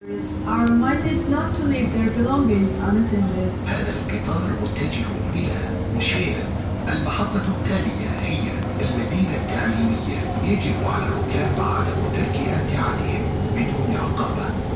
are reminded not to leave their belongings unattended. هذا القطار متجه إلى مشيل. المحطة التالية هي المدينة التعليمية. يجب على الركاب عدم ترك أمتعتهم بدون رقابة.